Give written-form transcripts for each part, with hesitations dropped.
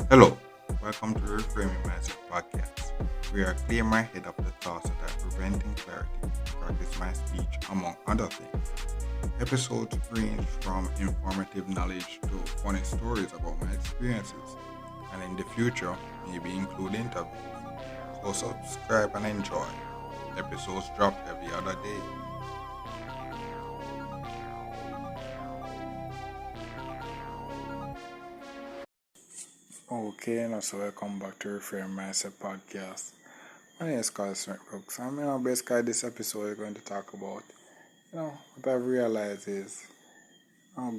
Hello, welcome to the Reframing Mindset podcast. We are clear my head of the thoughts that are preventing clarity and practice my speech, among other things. Episodes range from informative knowledge to funny stories about my experiences, and in the future, maybe include interviews. So subscribe and enjoy. Episodes drop every other day. Okay, now so welcome back to Reframe Mindset podcast. My name is Carl Smith Brooks. Basically this episode is going to talk about, what I've realized is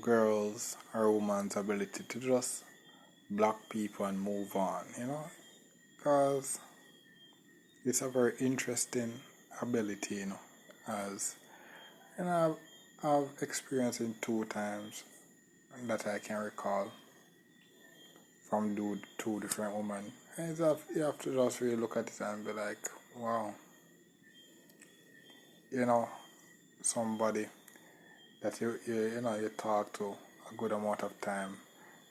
girls or women's ability to just block people and move on, because it's a very interesting ability, as, I've experienced it 2 times that I can recall from two different women. And you have to just really look at it and be like, wow, somebody that you talk to a good amount of time,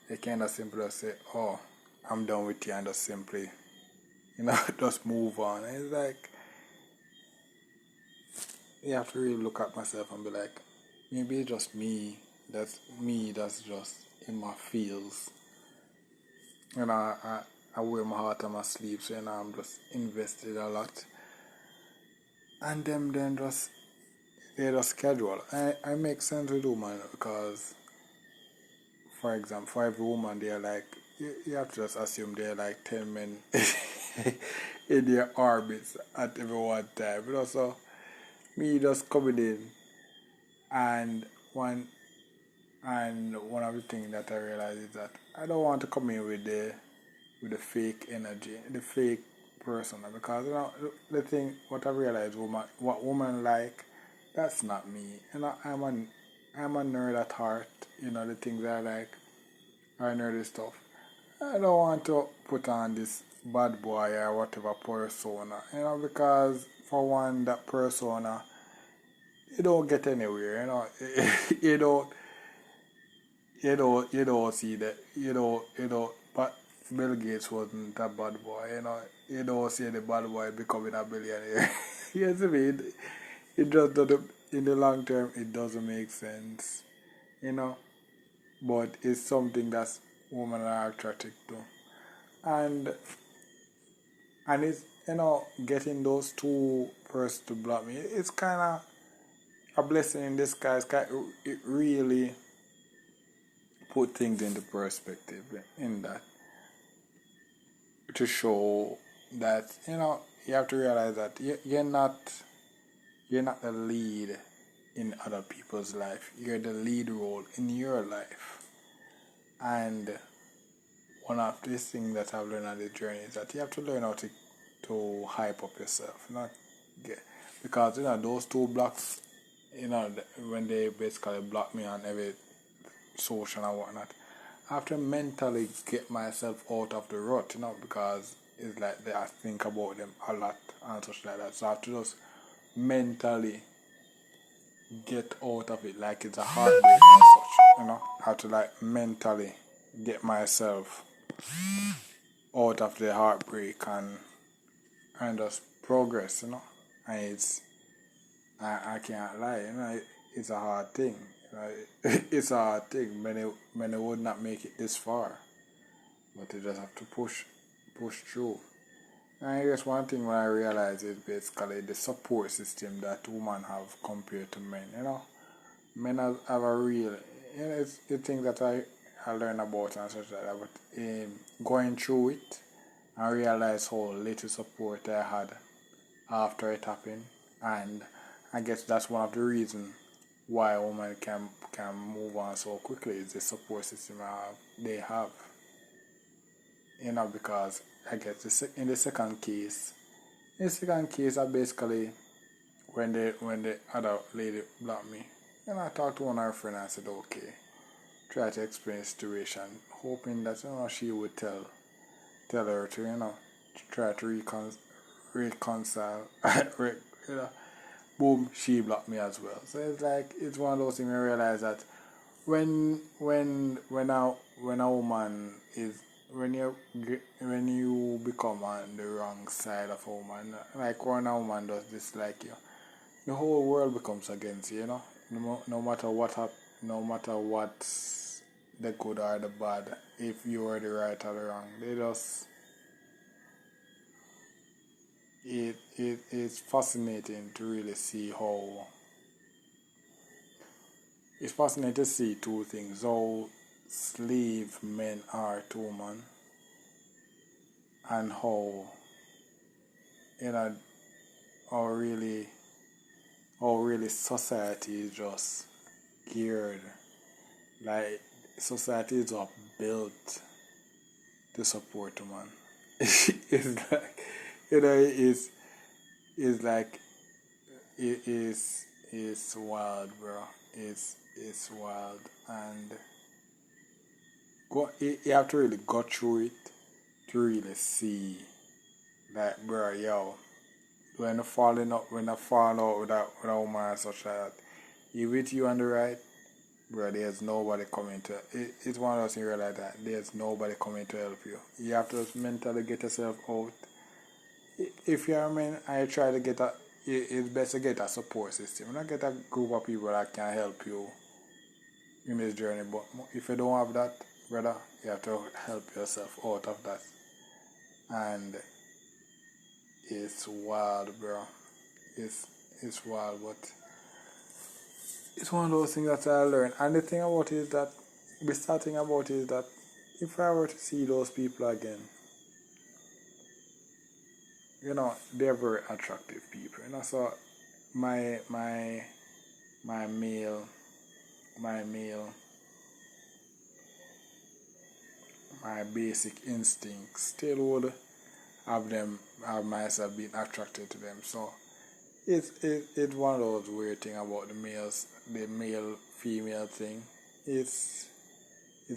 they kind of simply just say, oh, I'm done with you, and just simply, just move on. And it's like, you have to really look at myself and be like, maybe it's just that's just in my feels. I wear my heart on my sleeve, so I'm just invested a lot. And them then just they just schedule. I make sense with women because, for example, for every woman they're like, you have to just assume they're like 10 men in their orbits at every one time. But also me just coming in, and one of the things that I realize is that I don't want to come in with the fake energy, the fake person, because the thing what I realize what women like, that's not me. I'm a nerd at heart. The things I like are nerdy stuff. I don't want to put on this bad boy or whatever persona, because for one, that persona, you don't get anywhere, you don't see that, but Bill Gates wasn't a bad boy, you don't see the bad boy becoming a billionaire. Yes, I mean, it just doesn't, in the long term, it doesn't make sense, but it's something that's women are attracted to. And it's, getting those two persons to block me, it's kind of a blessing in disguise. It really put things into perspective in that, to show that, you have to realize that you're not the lead in other people's life. You're the lead role in your life. And one of the things that I've learned on this journey is that you have to learn how to hype up yourself, not get, because those two blocks, when they basically block me on every social and whatnot, I have to mentally get myself out of the rut, because it's like I think about them a lot and such like that. So I have to just mentally get out of it, like it's a heartbreak and such, I have to like mentally get myself out of the heartbreak and just progress, and I can't lie, it's a hard thing. It's a hard thing. Many would not make it this far, but you just have to push through. And I guess one thing when I realize is basically the support system that women have compared to men. Men have a real, it's the thing that I learned about and such like that. But going through it, I realized how little support I had after it happened, and I guess that's one of the reasons why women can move on so quickly, is the support system they have. Because I guess in the second case, I basically, when the other lady blocked me, and I talked to one of her friends and I said, okay, try to explain the situation, hoping that she would tell her to try to reconcile, boom, she blocked me as well. So it's like it's one of those things. I realize that when a woman is when you become on the wrong side of a woman, like when a woman does dislike you, the whole world becomes against you. You know, no matter what no matter what's the good or the bad, if you are the right or the wrong, they just it's fascinating to really see how it's fascinating to see two things: how slave men are to women, and you know how really society is just geared, like society is just built to support women. It's like it's like it's wild, bro. It's wild, and you have to really go through it to really see, like, bro, yo, when I fall out with a woman and such like that, if it's you on the right, bro, there's nobody coming to it's one of those things like that. There's nobody coming to help you. You have to just mentally get yourself out. If you're a man and you try to get it's best to get a support system. Not get a group of people that can help you in this journey. But if you don't have that, brother, you have to help yourself out of that. And it's wild, bro. It's wild, but it's one of those things that I learned. And the thing about it is that the sad thing about it is that if I were to see those people again, you know, they're very attractive people. You know, so my my male my male my basic instincts still would have myself been attracted to them. So it's one of those weird thing about the male female thing. It's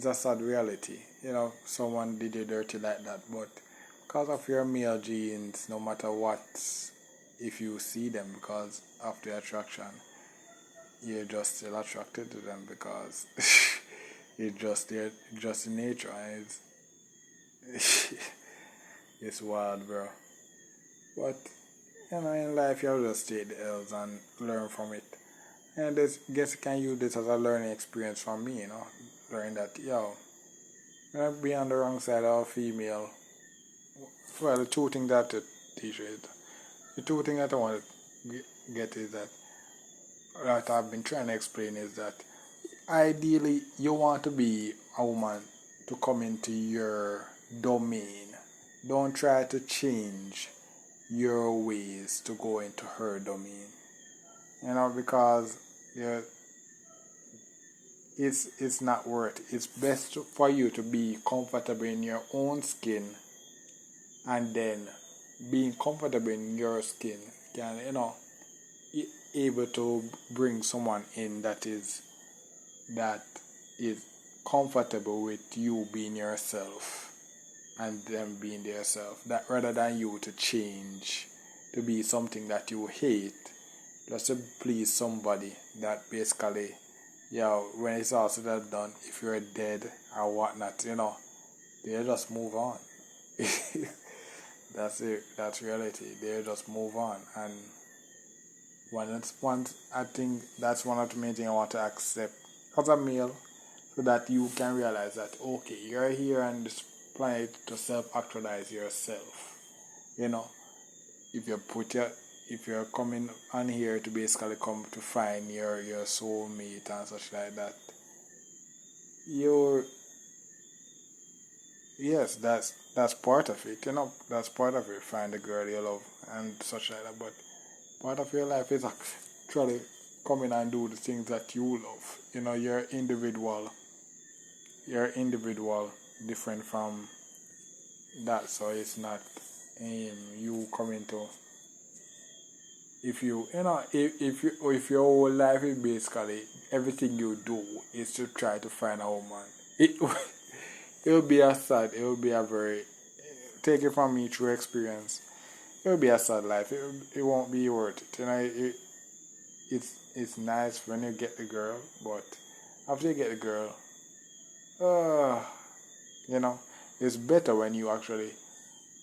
a sad reality. You know, someone did you dirty like that, but because of your male genes, no matter what, if you see them because of the attraction, you're just still attracted to them because they're just in nature, and it's it's wild, bro. But you know, in life you have to just take the L's and learn from it. And this guess you can use this as a learning experience for me, you know. Learn that, yo, when I be on the wrong side of a female, well, the two things that to teach it, the two things that I want to get is that I've been trying to explain is that ideally you want to be a woman to come into your domain. Don't try to change your ways to go into her domain. You know, because yeah, it's not worth it. It's best for you to be comfortable in your own skin, and then being comfortable in your skin can, you know, able to bring someone in that is comfortable with you being yourself and them being their self, that rather than you to change to be something that you hate just to please somebody that basically, yeah, when it's all said and done, if you're dead or whatnot, you know, they just move on. That's it. That's reality. They just move on. And I think that's one of the main things I want to accept as a male, so that you can realize that, okay, you're here on this planet to self-actualize yourself. You know, if you're coming on here to basically come to find your soulmate and such like that, you're yes, that's part of it. You know, that's part of it. Find the girl you love and such like that. But part of your life is actually come in and do the things that you love. You know, you're individual. You're individual, different from that. So it's not you coming to. If if your whole life is basically everything you do is to try to find a woman, it will be a sad. It will be a very, take it from me through experience. It will be a sad life. It won't be worth it. You know, it's nice when you get the girl, but after you get the girl, you know, it's better when you actually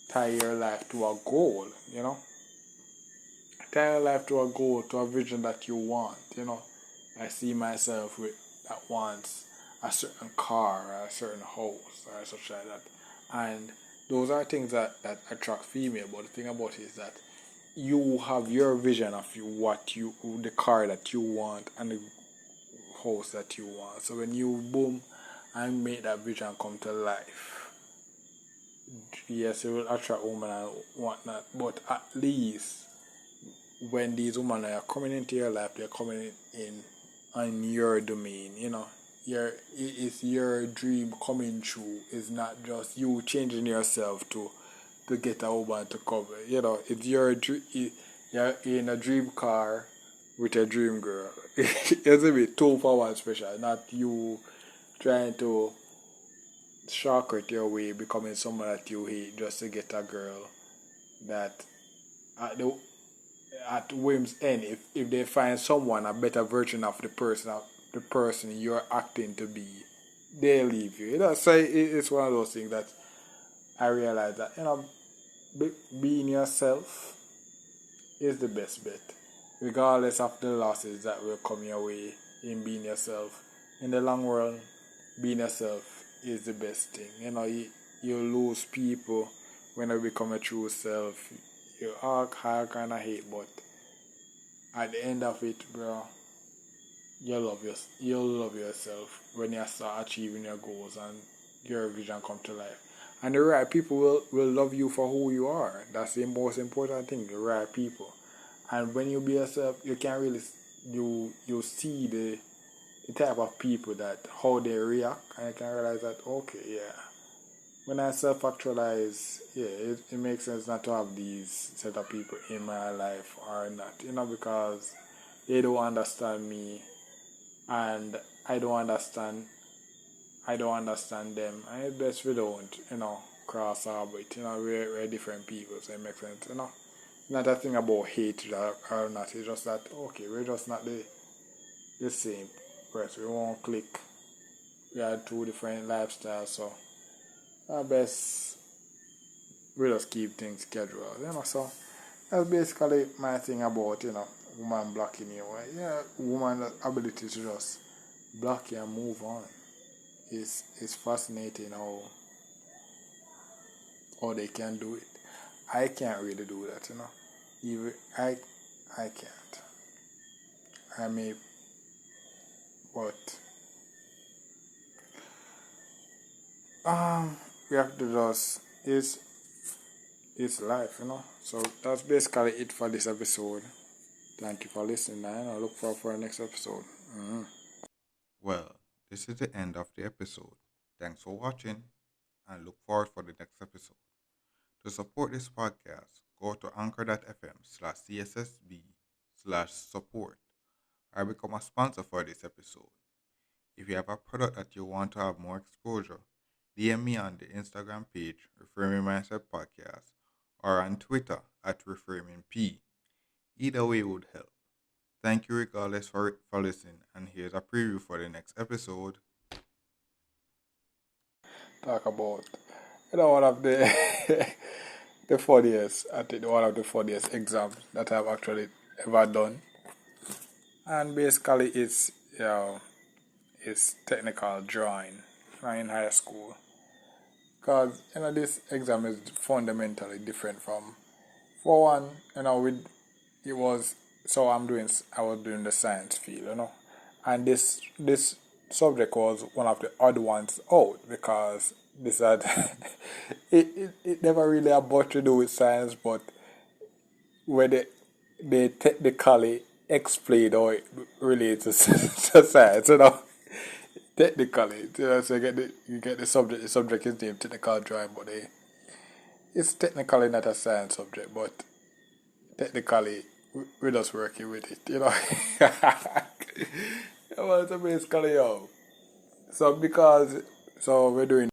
tie your life to a goal, you know. Tie your life to a goal, to a vision that you want, you know. I see myself with at once a certain car or a certain house or such like that. And those are things that attract female, but the thing about it is that you have your vision of the car that you want and the house that you want. So when you boom and make that vision come to life, yes, it will attract women and whatnot, but at least when these women are coming into your life, they're coming in on your domain, you know. It's your dream coming true. It's not just you changing yourself to get a woman to come. You know, it's your dream. You're in a dream car with a dream girl. It's a bit two for one special. Not you trying to shortcut your way, becoming someone that you hate just to get a girl that at the at whim's end, if they find someone a better version of the person you're acting to be, they leave you. You know, so it's one of those things that I realize that, you know, being yourself is the best bet, regardless of the losses that will come your way in being yourself. In the long run, being yourself is the best thing. You know, you lose people when you become a true self. You all kind of hate, but at the end of it, bro, you'll love yourself when you start achieving your goals and your vision come to life. And the right people will love you for who you are. That's the most important thing, the right people. And when you be yourself, you can really you see the type of people that how they react, and you can realize that okay, yeah. When I self-actualize, yeah, it makes sense not to have these set of people in my life or not, you know, because they don't understand me, and I don't understand them, and it's best we don't, you know, cross orbit, you know, we're different people, so it makes sense, you know. Not a thing about hate or not, it's just that, okay, we're just not the same person, we won't click, we are two different lifestyles, so I best we just keep things scheduled, you know. So that's basically my thing about, you know, woman blocking you. Yeah, woman ability to just block you and move on. It's fascinating how they can do it. I can't really do that, you know. Even I can't. I may, but we have to just it's life, you know. So that's basically it for this episode. Thank you for listening, and I look forward for the next episode. Well, this is the end of the episode. Thanks for watching and look forward for the next episode. To support this podcast, go to anchor.fm/cssb/support or become a sponsor for this episode. If you have a product that you want to have more exposure, DM me on the Instagram page, Reframing Mindset Podcast, or on Twitter at ReframingP. Either way would help. Thank you regardless for listening, and here's a preview for the next episode. Talk about, you know, one of the the funniest, I think one of the funniest exams that I've actually ever done, and basically it's technical drawing in high school. Because, you know, this exam is fundamentally different from, for one, you know, it was, so I was doing the science field, you know, and this subject was one of the odd ones out, because this had it never really had much to do with science, but when they technically explain how it relates to science, you know. Technically, you know, so you get the subject is named technical drawing, but it's technically not a science subject, but technically we're just working with it, you know. Well, so basically, so we're doing